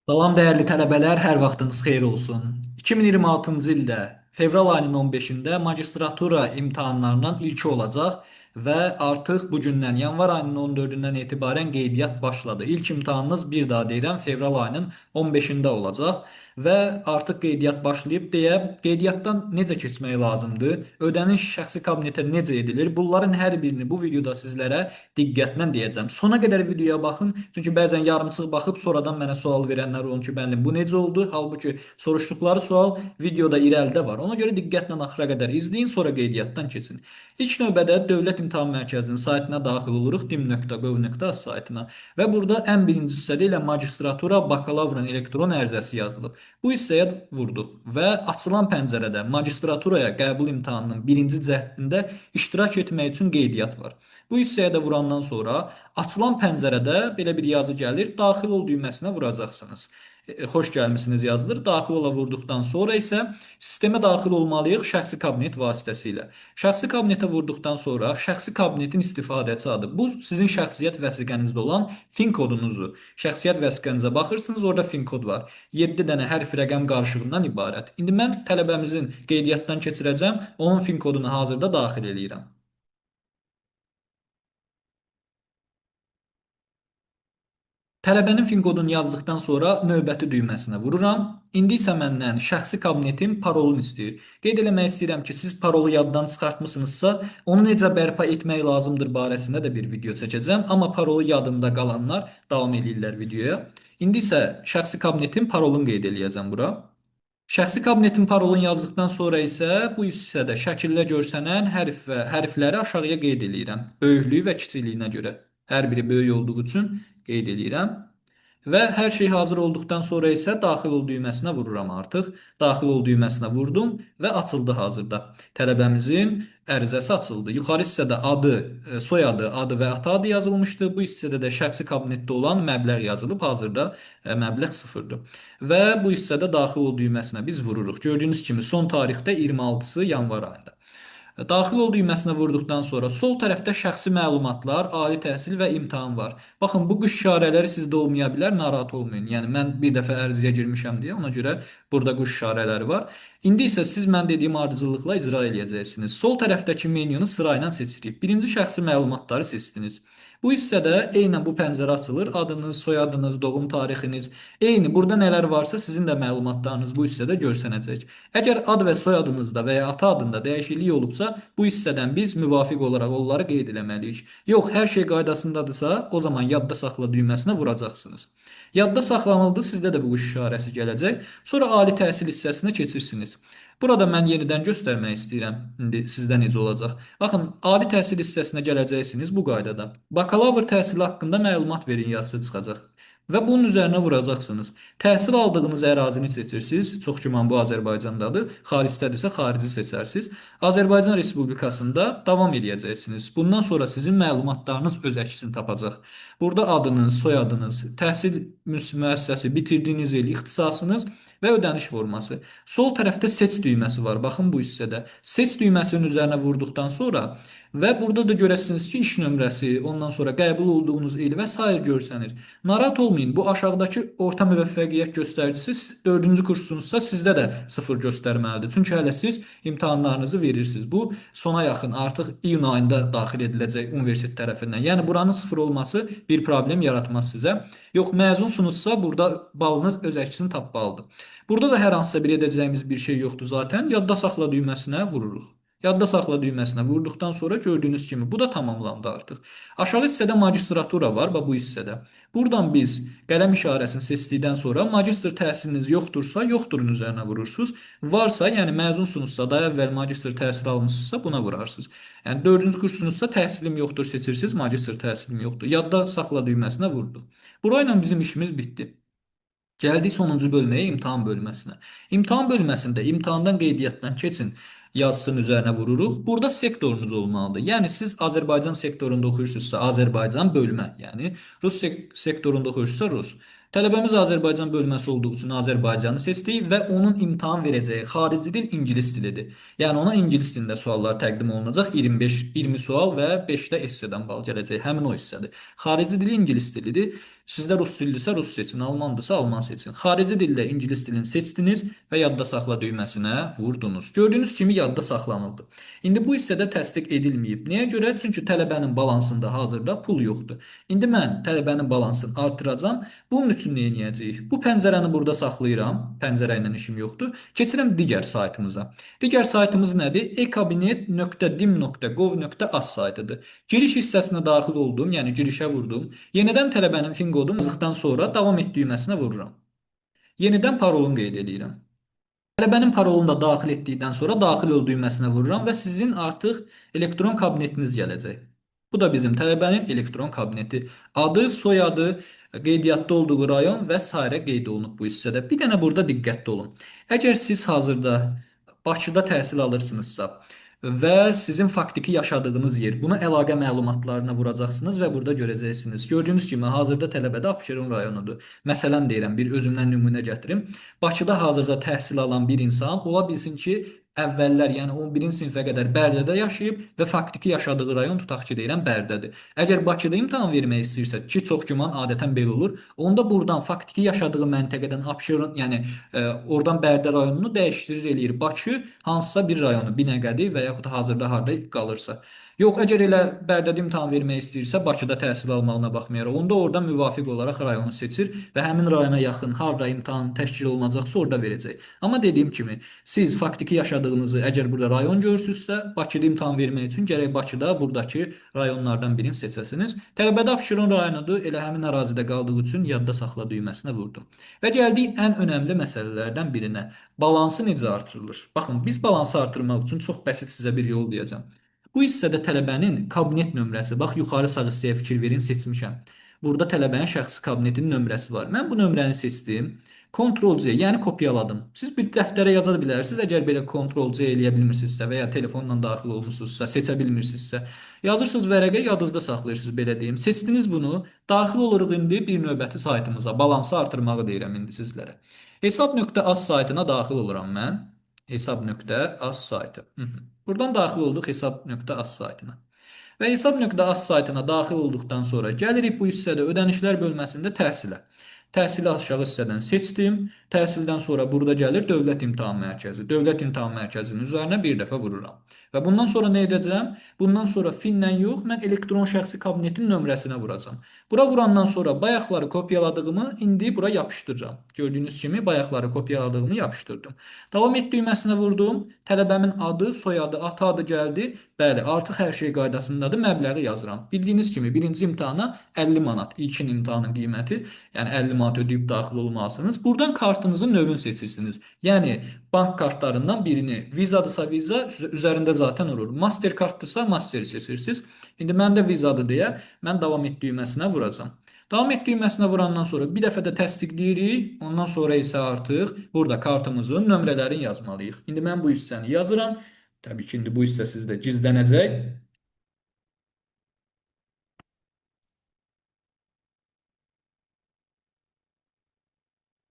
Salam dəyərli tələbələr, hər vaxtınız xeyir olsun. 2026-cı ildə fevral ayının 15-də magistratura imtahanlarından ilki olacaq və artıq bu gündən yanvar ayının 14-dən etibarən qeydiyyat başladı. İlk imtahanınız bir daha deyirəm, fevral ayının 15-də olacaq və artıq qeydiyyat başlayıb deyə qeydiyyatdan necə keçmək lazımdır? Ödəniş şəxsi kabinetə necə edilir? Bunların hər birini bu videoda sizlərə diqqətlə deyəcəm. Sona qədər videoya baxın, çünki bəzən yarımçıq baxıb sonradan mənə sual verənlər olun ki, müəllim bu necə oldu? Halbuki soruşduqları sual videoda irəlidə var. Ona görə diqqətlə axıra qədər izləyin, sonra qeydiyyatdan keçin. İlk növbədə Dövlət İmtahan Mərkəzinin saytına daxil oluruq, dim.gov.az saytına və burada ən birinci hissədə ilə magistratura bakalavrın elektron ərizəsi yazılıb. Bu hissəyə vurduq və açılan pəncərədə magistraturaya qəbul imtahanının birinci cəhdində iştirak etmək üçün qeydiyyat var. Bu hissəyə də vurandan sonra açılan pəncərədə belə bir yazı gəlir, daxil ol düyməsinə vuracaqsınız. Xoş gəlmisiniz yazılır. Daxil ola vurduqdan sonra isə sistemə daxil olmalıyıq şəxsi kabinet vasitəsilə. Şəxsi kabinetə vurduqdan sonra şəxsi kabinetin istifadəçi adı. Bu sizin şəxsiyyət vəsiqənizdə olan FIN kodunuzdur. Şəxsiyyət vəsiqənizə baxırsınız, orada FIN kod var. 7 dənə hərf rəqəm qarışığından ibarət. İndi mən tələbəmizin qeydiyyatdan keçirəcəm, onun FIN kodunu hazırda daxil eləyirəm. Tələbənin fin kodunu yazdıqdan sonra növbəti düyməsinə vururam. İndi isə məndən şəxsi kabinetin parolunu istəyir. Qeyd eləmək istəyirəm ki, siz parolu yaddan çıxartmısınızsa, onu necə bərpa etmək lazımdır barəsində də bir video çəkəcəm. Amma parolu yadında qalanlar davam edirlər videoya. İndi isə şəxsi kabinetin parolunu qeyd eləyəcəm bura. Şəxsi kabinetin parolunu yazdıqdan sonra isə bu hissədə şəkildə görsənən hərfləri aşağıya qeyd eləyirəm. Böyüklüyü və kiçikliyinə görə. Hər biri böyük olduğu üçün qeyd eləyirəm. Və hər şey hazır olduqdan sonra isə daxil ol düyməsinə vururam artıq. Daxil ol düyməsinə vurdum və açıldı hazırda. Tələbəmizin ərizəsi açıldı. Yuxarı hissədə adı, soyadı, adı və ata adı yazılmışdı. Bu hissədə də şəxsi kabinetdə olan məbləğ yazılıb. Hazırda məbləğ sıfırdır. Və bu hissədə daxil ol düyməsinə biz vururuq. Gördüyünüz kimi son tarixdə 26-sı yanvar ayında. Daxil ol düyməsinə vurduqdan sonra sol tərəfdə şəxsi məlumatlar, ali təhsil və imtahan var. Baxın, bu qış işarələri sizdə olmaya bilər, narahat olmayın. Yəni mən bir dəfə ərizəyə girmişəm deyə, ona görə burada quş işarələri var. İndi isə siz mən dediyim ardıcıllıqla icra edəcəksiniz. Sol tərəfdəki menyunu sırayla seçirik. Birinci şəxsi məlumatları seçdiniz. Bu hissədə eynən bu pəncərə açılır. Adınız, soyadınız, doğum tarixiniz, eyni burada nələr varsa sizin də məlumatlarınız bu hissədə görsənəcək. Əgər ad və soyadınızda və ya ata adında dəyişiklik olubsa, bu hissədən biz müvafiq olaraq onları qeyd eləməliyik. Yox, hər şey qaydasındadırsa, o zaman yadda saxla düyməsinə vuracaqsınız. Yadda saxlanıldı, sizdə də bu quş işarəsi gələcək. Sonra ali təhsil hissəsinə keçirsiniz. Burada mən yenidən göstərmək istəyirəm. İndi sizdə necə olacaq? Baxın, ali təhsil hissəsinə gələcəksiniz bu qaydada. Bakalavr təhsili haqqında məlumat verin yazısı çıxacaq. Və bunun üzərinə vuracaqsınız. Təhsil aldığınız ərazini seçirsiniz. Çox güman bu Azərbaycandadır. Xaricdədirsə xarici seçərsiniz. Azərbaycan Respublikasında davam edəcəksiniz. Bundan sonra sizin məlumatlarınız öz əksini tapacaq. Burada adınız, soyadınız, təhsil müəssisəsi, bitirdiyiniz il, ixtisasınız və ödəniş forması. Sol tərəfdə seç düyməsi var. Baxın bu hissədə. Seç düyməsinin üzərinə vurduqdan sonra və burada da görəsiniz ki, iş nömrəsi, ondan sonra qəbul olduğunuz il və sair görsənir. Narahat olmayın, bu aşağıdakı orta müvəffəqiyyət göstəricisi 4-cü kursunuzsa sizdə də 0 göstərməlidir. Çünki hələ siz imtahanlarınızı verirsiniz. Bu sona yaxın artıq iyun ayında daxil ediləcək universitet tərəfindən. Yəni buranın 0 olması bir problem yaratmaz sizə. Yox, məzunsunuzsa burada balınız öz əksini tapmalıdır. Burada da hər hansısa bir edəcəyimiz bir şey yoxdur zaten. Yadda saxla düyməsinə vururuq. Yadda saxla düyməsinə vurduqdan sonra gördüyünüz kimi bu da tamamlandı artıq. Aşağı hissədə magistratura var, bax bu hissədə. Buradan biz qələm işarəsini seçdikdən sonra magistr təhsiliniz yoxdursa, yoxdurun üzərinə vurursunuz. Varsa, yəni məzunsunuzsa, daha əvvəl magistr təhsil almısınızsa buna vurarsınız. Yəni 4-cü kursunuzsa təhsilim yoxdur seçirsiniz, magistr təhsilim yoxdur. Yadda saxla düyməsinə vurduq. Burayla bizim işimiz bitdi. Gəldik sonuncu bölməyə, imtahan bölməsinə. İmtahan bölməsində imtahandan qeydiyyatdan keçin yazısının üzərinə vururuq. Burada sektorunuz olmalıdır. Yəni siz Azərbaycan sektorunda oxuyursunuzsa Azərbaycan bölmə, yəni Rus sektorunda oxuyursunuzsa Rus. Tələbəmiz Azərbaycan bölməsi olduğu üçün Azərbaycanı seçdik və onun imtahan verəcəyi xarici dil ingilis dilidir. Yəni ona ingilis dilində suallar təqdim olunacaq. 25, 20 sual və 5 də essedən bal gələcək. Həmin o hissədir. Xarici dili ingilis dilidir. Sizdə rus dilidirsə rus seçin, almandırsa alman seçin. Xarici dildə ingilis dilini seçdiniz və yadda saxla düyməsinə vurdunuz. Gördüyünüz kimi yadda saxlanıldı. İndi bu hissədə təsdiq edilməyib. Nəyə görə? Çünki tələbənin balansında hazırda pul yoxdur. İndi mən tələbənin balansını artıracam. Bunun üçün nə edəcəyik? Bu pəncərəni burada saxlayıram. Pəncərə ilə işim yoxdur. Keçirəm digər saytımıza. Digər saytımız nədir? ekabinet.dim.gov.az saytıdır. Giriş hissəsinə daxil oldum, yəni girişə vurdum. Yenidən tələbənin fin kodunu yazdıqdan sonra davam et düyməsinə vururam. Yenidən parolunu qeyd edirəm. Tələbənin parolunu da daxil etdikdən sonra daxil ol düyməsinə vururam və sizin artıq elektron kabinetiniz gələcək. Bu da bizim tələbənin elektron kabineti. Adı, soyadı, qeydiyyatda olduğu rayon və sairə qeyd olunub bu hissədə. Bir dənə burada diqqətli olun. Əgər siz hazırda Bakıda təhsil alırsınızsa və sizin faktiki yaşadığınız yer, buna əlaqə məlumatlarına vuracaqsınız və burada görəcəksiniz. Gördüyünüz kimi hazırda tələbədə Abşeron rayonudur. Məsələn deyirəm, bir özümdən nümunə gətirim. Bakıda hazırda təhsil alan bir insan ola bilsin ki, əvvəllər, yəni 11-ci sinifə qədər Bərdədə yaşayıb və faktiki yaşadığı rayon tutaq ki, deyirəm Bərdədir. Əgər Bakıda imtahan vermək istəyirsə, ki, çox güman adətən belə olur, onda buradan faktiki yaşadığı məntəqədən Abşeron, yəni oradan Bərdə rayonunu dəyişdirir eləyir. Bakı hansısa bir rayonu, Binəqədi və yaxud hazırda harda qalırsa. Yox, əgər elə Bərdədə imtahan vermək istəyirsə, Bakıda təhsil almağına baxmayaraq, onda orada müvafiq olaraq rayonu seçir və həmin rayona yaxın harda imtahan təşkil olunacaqsa orada verəcək. Amma dediyim kimi, siz faktiki yaşadığınızı əgər burada rayon görürsünüzsə, Bakıda imtahan vermək üçün gərək Bakıda buradakı rayonlardan birini seçəsiniz. Tələbədə Abşeron rayonudur, elə həmin ərazidə qaldığı üçün yadda saxla düyməsinə vurdum. Və gəldik ən önəmli məsələlərdən birinə. Balansı necə artırılır? Baxın, biz balansı artırmaq üçün çox bəsit sizə bir yol deyəcəm. Bu hissədə tələbənin kabinet nömrəsi, bax yuxarı sağ hissəyə fikir verin, seçmişəm. Burada tələbənin şəxsi kabinetinin nömrəsi var. Mən bu nömrəni seçdim. Ctrl-C, yəni kopyaladım. Siz bir dəftərə yaza bilərsiniz. Əgər belə Ctrl-C eləyə bilmirsinizsə və ya telefonla daxil olmusunuzsa, seçə bilmirsinizsə, yazırsınız vərəqə, yadınızda saxlayırsınız, belə deyim. Seçdiniz bunu, daxil oluruq indi bir növbəti saytımıza. Balansı artırmağı deyirəm indi sizlərə. Hesab.az saytına daxil oluram mən. Hesab.az saytı. Buradan daxil olduq hesab.az saytına. Və hesab.az saytına daxil olduqdan sonra gəlirik bu hissədə ödənişlər bölməsində təhsilə. Təhsili aşağı hissədən seçdim. Təhsildən sonra burada gəlir Dövlət İmtahan Mərkəzi. Dövlət İmtahan Mərkəzinin üzərinə bir dəfə vururam. Və bundan sonra nə edəcəm? Bundan sonra finlə yox, mən elektron şəxsi kabinetin nömrəsinə vuracam. Bura vurandan sonra bayaqları kopyaladığımı indi bura yapışdıracam. Gördüyünüz kimi bayaqları kopyaladığımı yapışdırdım. Davam et düyməsinə vurdum. Tələbəmin adı, soyadı, ata adı gəldi. Bəli, artıq hər şey qaydasındadır. Məbləği yazıram. Bildiyiniz kimi birinci imtahana 50 manat. İlkin imtahanın qiyməti, yəni 50 manat ödəyib daxil olmalısınız. Buradan kartınızın növünü seçirsiniz. Yəni bank kartlarından birini, Visa-dırsa Visa, üzərində zaten olur. Mastercard-dırsa Master seçirsiniz. İndi məndə Visa-dır deyə mən davam et düyməsinə vuracam. Davam et düyməsinə vurandan sonra bir dəfə də təsdiqləyirik. Ondan sonra isə artıq burada kartımızın nömrələrini yazmalıyıq. İndi mən bu hissəni yazıram. Təbii ki, indi bu hissə sizdə gizlənəcək.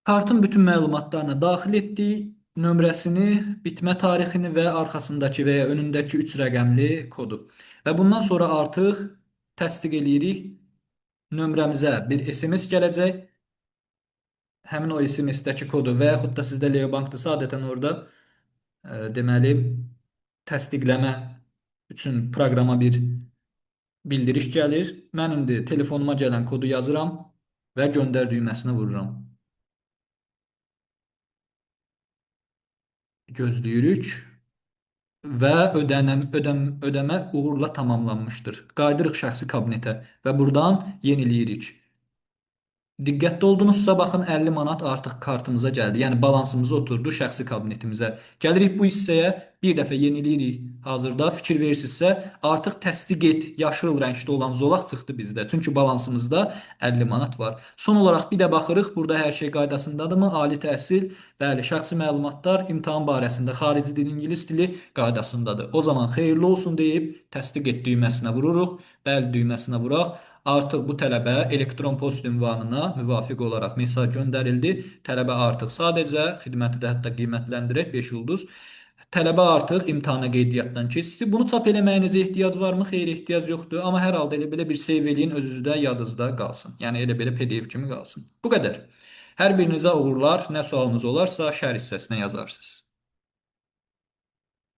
Kartın bütün məlumatlarını daxil etdik. Nömrəsini, bitmə tarixini və arxasındakı və ya önündəki 3 rəqəmli kodu. Və bundan sonra artıq təsdiq eləyirik. Nömrəmizə bir SMS gələcək. Həmin o SMS-dəki kodu və yaxud da sizdə Leo Bankdırsa adətən orada deməli təsdiqləmə üçün proqrama bir bildiriş gəlir. Mən indi telefonuma gələn kodu yazıram və göndər düyməsinə vururam. Gözləyirik və ödəmə uğurla tamamlanmışdır. Qaydırıq şəxsi kabinetə və buradan yeniləyirik. Diqqətli oldunuzsa, baxın 50 manat artıq kartımıza gəldi. Yəni balansımız oturdu şəxsi kabinetimizə. Gəlirik bu hissəyə, bir dəfə yeniləyirik. Hazırda fikir verirsinizsə, artıq təsdiq et yaşıl rəngdə olan zolaq çıxdı bizdə. Çünki balansımızda 50 manat var. Son olaraq bir də baxırıq, burada hər şey qaydasındadırmı? Ali təhsil, bəli, şəxsi məlumatlar imtahan barəsində xarici dil, ingilis dili qaydasındadır. O zaman xeyirli olsun deyib təsdiq et düyməsinə vururuq. Bəli düyməsinə vuraq. Artıq bu tələbə elektron post ünvanına müvafiq olaraq mesaj göndərildi. Tələbə artıq sadəcə xidməti də hətta qiymətləndirək 5 ulduz. Tələbə artıq imtahana qeydiyyatdan keçdi. Bunu çap eləməyinizə ehtiyac varmı? Xeyr, ehtiyac yoxdur. Amma hər halda elə belə bir seyv eləyin, özünüzdə yadınızda qalsın. Yəni elə belə PDF kimi qalsın. Bu qədər. Hər birinizə uğurlar. Nə sualınız olarsa şərh hissəsinə yazarsınız.